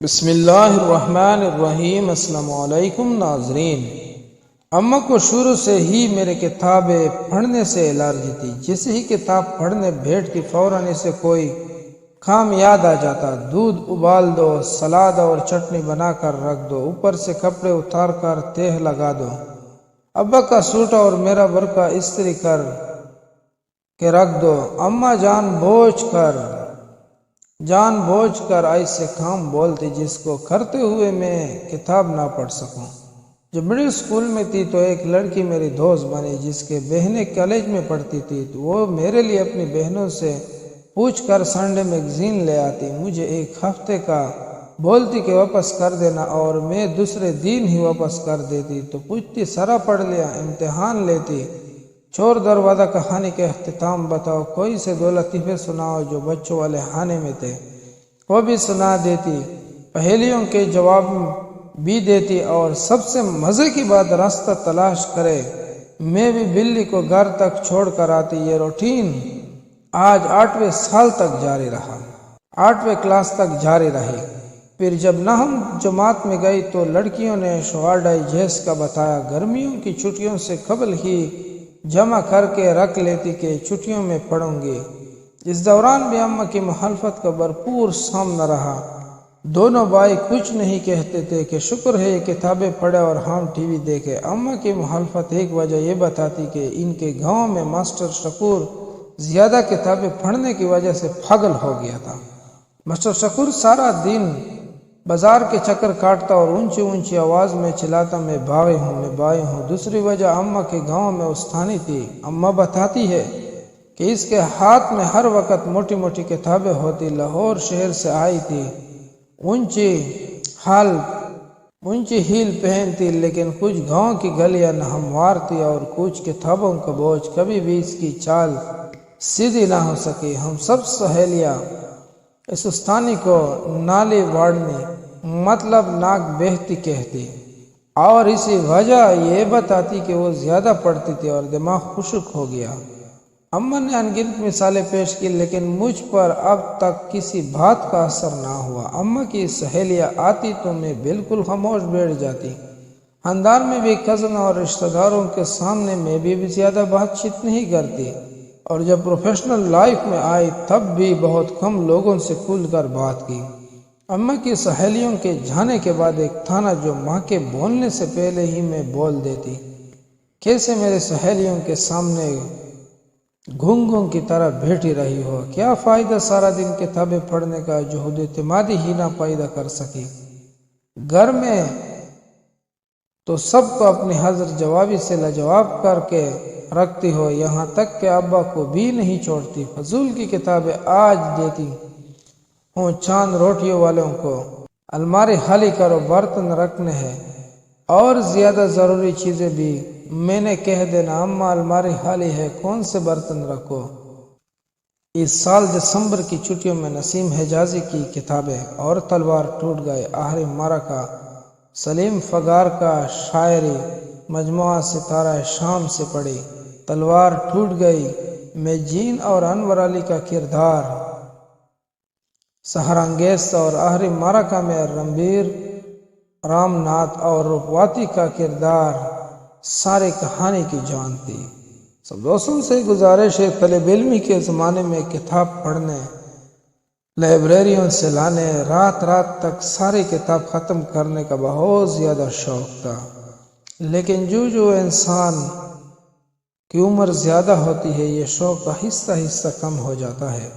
بسم اللہ الرحمن الرحیم۔ السلام علیکم ناظرین۔ اماں کو شروع سے ہی میرے کتابیں پڑھنے سے الرجی تھی۔ جیسے ہی کتاب پڑھنے بیٹھتی فوراً اسے کوئی کام یاد آ جاتا۔ دودھ ابال دو، سلاد اور چٹنی بنا کر رکھ دو، اوپر سے کپڑے اتار کر تہ لگا دو، ابا کا سوٹ اور میرا برقع استری کر کے رکھ دو۔ اماں جان بوجھ کر ایسے کام بولتی جس کو کرتے ہوئے میں کتاب نہ پڑھ سکوں۔ جب مڈل اسکول میں تھی تو ایک لڑکی میری دوست بنی جس کے بہنیں کالج میں پڑھتی تھی، تو وہ میرے لیے اپنی بہنوں سے پوچھ کر سنڈے میگزین لے آتی، مجھے ایک ہفتے کا بولتی کہ واپس کر دینا، اور میں دوسرے دن ہی واپس کر دیتی۔ تو پوچھتی سارا پڑھ لیا؟ امتحان لیتی۔ چور دروازہ کہانی کا اختتام بتاؤ، کوئی سے دو لطیفے سناؤ جو بچوں والے خانے میں تھے، وہ بھی سنا دیتی، پہیلیوں کے جواب بھی دیتی، اور سب سے مزے کی بات راستہ تلاش کرے میں بھی بلی کو گھر تک چھوڑ کر آتی۔ یہ روٹین آج 8ویں سال تک جاری رہا، 8ویں کلاس تک جاری رہی۔ پھر جب نہم جماعت میں گئی تو لڑکیوں نے شواڈائی جیس کا بتایا، گرمیوں کی چھٹیوں سے قبل ہی جمع کر کے رکھ لیتی کہ چھٹیوں میں پڑھوں گی۔ اس دوران بھی اماں کی مخالفت کا بھرپور سامنا رہا۔ دونوں بھائی کچھ نہیں کہتے تھے کہ شکر ہے یہ کتابیں پڑھے اور ہم ٹی وی دیکھے۔ اماں کی مخالفت ایک وجہ یہ بتاتی کہ ان کے گاؤں میں ماسٹر شکور زیادہ کتابیں پڑھنے کی وجہ سے پاگل ہو گیا تھا۔ ماسٹر شکور سارا دن بازار کے چکر کاٹتا اور اونچی اونچی آواز میں چلاتا، میں بھائی ہوں، میں بھائی ہوں۔ دوسری وجہ اماں کے گاؤں میں استانی تھی۔ اماں بتاتی ہے کہ اس کے ہاتھ میں ہر وقت موٹی موٹی کتابیں ہوتی، لاہور شہر سے آئی تھی، اونچی ہیل پہنتی، لیکن کچھ گاؤں کی گلیاں ناہموار تھی اور کچھ کتابوں کا بوجھ کبھی بھی اس کی چال سیدھی نہ ہو سکی۔ ہم سب سہیلیاں اس استانی کو نالی واڑنی مطلب ناک بہتی کہتی، اور اسی وجہ یہ بتاتی کہ وہ زیادہ پڑھتی تھی اور دماغ خشک ہو گیا۔ اماں نے انگنت مثالیں پیش کی، لیکن مجھ پر اب تک کسی بات کا اثر نہ ہوا۔ اماں کی سہیلیاں آتی تو میں بالکل خاموش بیٹھ جاتی۔ خاندان میں بھی کزن اور رشتہ داروں کے سامنے میں بھی زیادہ بات چیت نہیں کرتی، اور جب پروفیشنل لائف میں آئی تب بھی بہت کم لوگوں سے کھل کر بات کی۔ اماں کی سہیلیوں کے جانے کے بعد ایک تھانا جو ماں کے بولنے سے پہلے ہی میں بول دیتی، کیسے میرے سہیلیوں کے سامنے گھنگوں کی طرح بیٹھی رہی ہو، کیا فائدہ سارا دن کتابیں پڑھنے کا جو خود اعتمادی ہی نہ پیدا کر سکی، گھر میں تو سب کو اپنی حاضر جوابی سے لاجواب کر کے رکھتی ہو، یہاں تک کہ ابا کو بھی نہیں چھوڑتی۔ فضول کی کتابیں آج دیتی ہوں چاند روٹیوں والوں کو، الماری خالی کرو، برتن رکھنے ہیں اور زیادہ ضروری چیزیں بھی میں نے کہہ دینا، اماں الماری خالی ہے، کون سے برتن رکھو۔ اس سال دسمبر کی چھٹیوں میں نسیم حجازی کی کتابیں اور تلوار ٹوٹ گئے، آخری معرکہ، سلیم فغار کا شاعری مجموعہ ستارہ شام سے پڑھی۔ تلوار ٹوٹ گئی میں جین اور انور علی کا کردار سحرانگیز تھا، اور آخری معرکہ میں رنبیر رام ناتھ اور روپواتی کا کردار ساری کہانی کی جان تھی۔ سب دوستوں سے گزارش ہے، طالب علمی کے زمانے میں کتاب پڑھنے لائبریریوں سے لانے، رات تک ساری کتاب ختم کرنے کا بہت زیادہ شوق تھا، لیکن جو انسان کی عمر زیادہ ہوتی ہے یہ شوق آہستہ کم ہو جاتا ہے۔